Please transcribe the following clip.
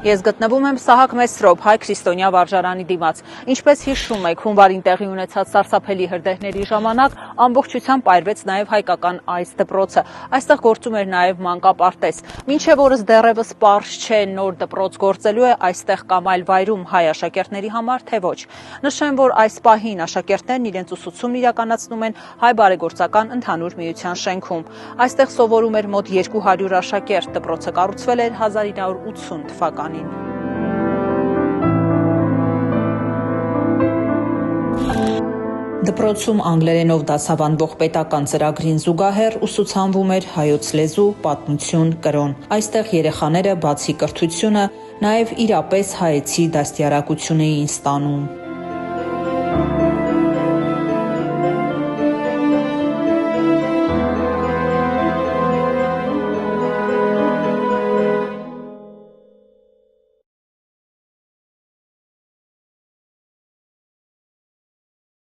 Ես գտնվում եմ Սահակ Մեսրոպ հայ քրիստոնյա վարժարանի դիմաց։ Ինչպես հիշում եք, հունվարին տեղի ունեցած սարսափելի հրդեհների ժամանակ ամբողջությամբ այրվեց նաև հայկական այս դպրոցը։ Այստեղ գործում էր նաև մանկապարտեզ։ Մինչև օրս դեռևս պարզ չէ նոր դպրոց գործելու է այստեղ կամ այլ վայրում հայ աշակերտների համար, թե ոչ։ Նշեմ, որ այս պահին աշակերտներն իրենց ուսուցումն իրականացնում են Հայ բարեգործական ընդհանուր միության շենքում։ Այստեղ սովորում էր մոտ 200 աշակերտ։ Դպրոցը կառուցվել էր 1980 թվականին։ Դպրոցում անգլերենով դասավանդվող պետական ծրագրին զուգահեռ ուսուցանվում էր հայոց լեզու, պատմություն, կրոն։ Այստեղ երեխաները բացի կրթությունը նաև իրապես հայեցի դաստիարակություն էին ստանում։